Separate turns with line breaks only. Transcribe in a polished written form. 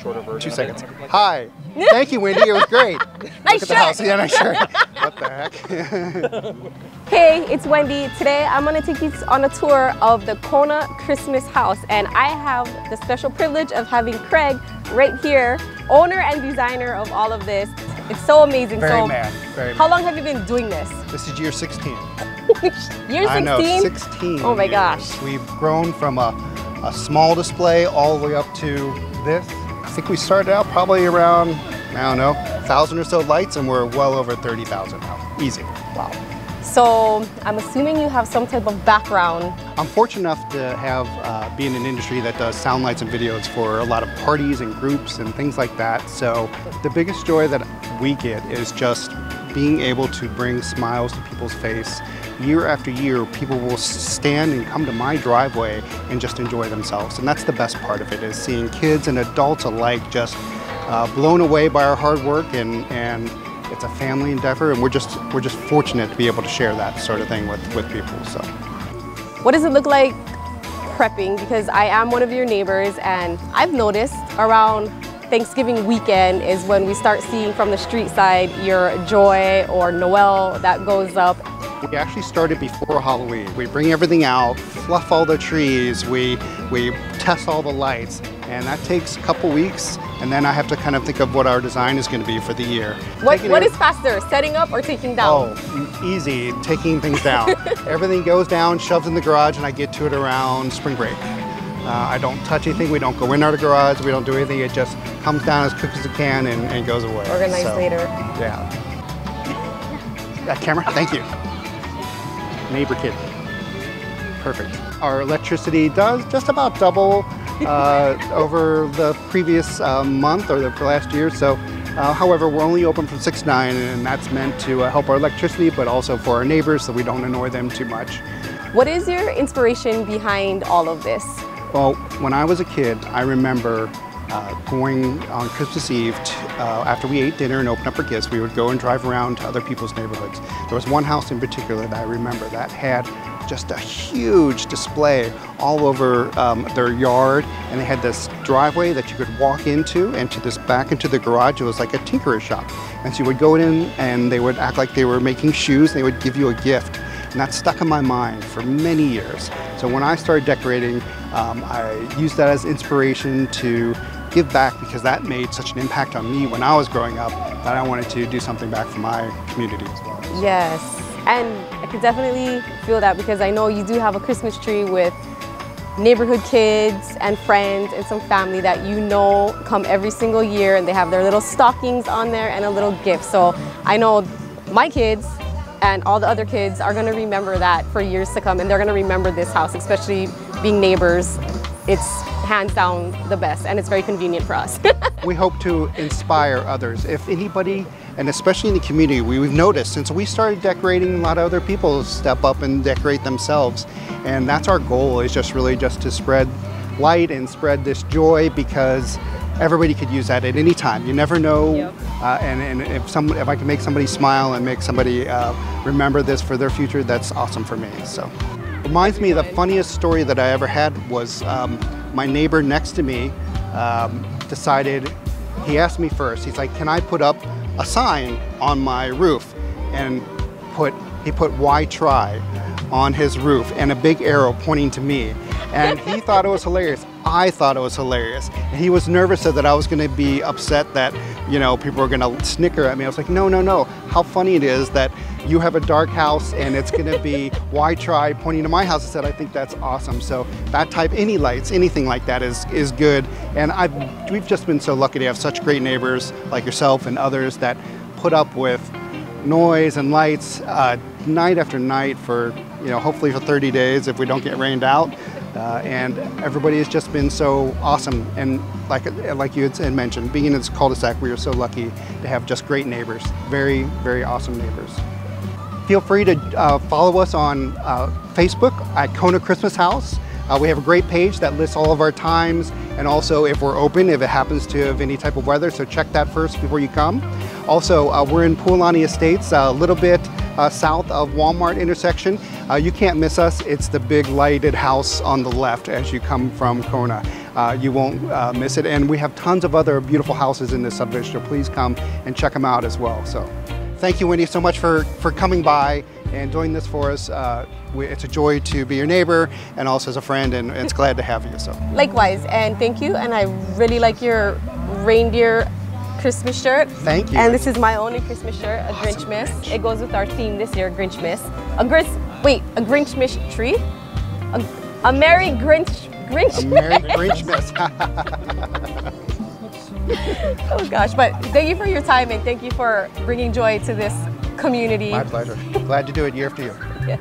shorter version.
2 seconds. Hi. Thank you, Wendy. It was great.
Nice
Look at the house. Yeah, nice shirt. What the heck?
Hey, it's Wendy. Today I'm going to take you on a tour of the KONA Christmas House, and I have the special privilege of having Craig right here, owner and designer of all of this. It's so amazing.
Very
How long have you been doing this?
This is year 16.
Year 16?
I know, 16
Oh my
years.
gosh.
We've grown from a small display all the way up to this. I think we started out probably around, I don't know, 1,000 or so lights, and we're well over 30,000 now. Easy. Wow.
So I'm assuming you have some type of background.
I'm fortunate enough to have be in an industry that does sound lights and videos for a lot of parties and groups and things like that. So the biggest joy that we get is just being able to bring smiles to people's face. Year after year, people will stand and come to my driveway and just enjoy themselves. And that's the best part of it, is seeing kids and adults alike just blown away by our hard work, and it's a family endeavor, and we're just fortunate to be able to share that sort of thing with people. So,
what does it look like prepping? Because I am one of your neighbors, and I've noticed around Thanksgiving weekend is when we start seeing from the street side your Joy or Noel that goes up.
We actually started before Halloween. We bring everything out, fluff all the trees, we test all the lights, and that takes a couple weeks, and then I have to kind of think of what our design is going to be for the year.
What is faster, setting up or taking down?
Oh, easy, taking things down. Everything goes down, shoved in the garage, and I get to it around spring break. I don't touch anything, we don't go in our garage, we don't do anything, it just comes down as quick as it can and goes away.
Organized later.
Yeah. That camera, thank you. Neighbor kid. Perfect. Our electricity does just about double over the previous month or the last year. So, however, we're only open from 6 to 9, and that's meant to help our electricity, but also for our neighbors so we don't annoy them too much.
What is your inspiration behind all of this?
Well, when I was a kid, I remember going on Christmas Eve, after we ate dinner and opened up our gifts, we would go and drive around to other people's neighborhoods. There was one house in particular that I remember that had just a huge display all over their yard, and they had this driveway that you could walk into, and back into the garage. It was like a tinkerer's shop. And so you would go in and they would act like they were making shoes, and they would give you a gift. And that stuck in my mind for many years. So when I started decorating, I used that as inspiration to give back, because that made such an impact on me when I was growing up that I wanted to do something back for my community as well.
Yes, and I could definitely feel that, because I know you do have a Christmas tree with neighborhood kids and friends and some family that you know come every single year, and they have their little stockings on there and a little gift. So I know my kids and all the other kids are going to remember that for years to come, and they're going to remember this house, especially being neighbors. It's hands down the best, and it's very convenient for us.
We hope to inspire others. If anybody, and especially in the community, we've noticed since we started decorating, a lot of other people step up and decorate themselves. And that's our goal, is just really just to spread light and spread this joy, because everybody could use that at any time. You never know.
Yep.
And if I can make somebody smile and make somebody remember this for their future, that's awesome for me. So, reminds me, the funniest story that I ever had was my neighbor next to me decided, he asked me first, he's like, can I put up a sign on my roof? And he put "Why try" on his roof and a big arrow pointing to me. And he thought it was hilarious. I thought it was hilarious. And he was nervous that I was going to be upset that, you know, people were going to snicker at me. I was like, no, no, no. How funny it is that you have a dark house and it's going to be "Why try" pointing to my house. I said, I think that's awesome. So that type, any lights, anything like that is good. And we've just been so lucky to have such great neighbors like yourself and others that put up with noise and lights night after night for, you know, hopefully for 30 days if we don't get rained out. And everybody has just been so awesome, and like you had mentioned, being in this cul-de-sac, we are so lucky to have just great neighbors, very, very awesome neighbors. Feel free to follow us on Facebook at KONA Christmas House. We have a great page that lists all of our times, and also if we're open, if it happens to have any type of weather, so check that first before you come. Also, we're in Poolani Estates, a little bit south of Walmart intersection. You can't miss us. It's the big lighted house on the left as you come from KONA. you won't miss it. And we have tons of other beautiful houses in this subdivision, so please come and check them out as well. So thank you, Wendy, so much for coming by and doing this for us. It's a joy to be your neighbor and also as a friend, and it's glad to have you. So
likewise, and thank you. And I really like your reindeer Christmas shirt.
Thank you.
And this is my only Christmas shirt, a
Awesome.
Grinchmas. It goes with our theme this year, Grinchmas. A Grinchmas tree. A Merry Grinch.
A Merry Grinchmas.
Oh gosh, but thank you for your time and thank you for bringing joy to this community.
My pleasure. Glad to do it year after year.
Yeah.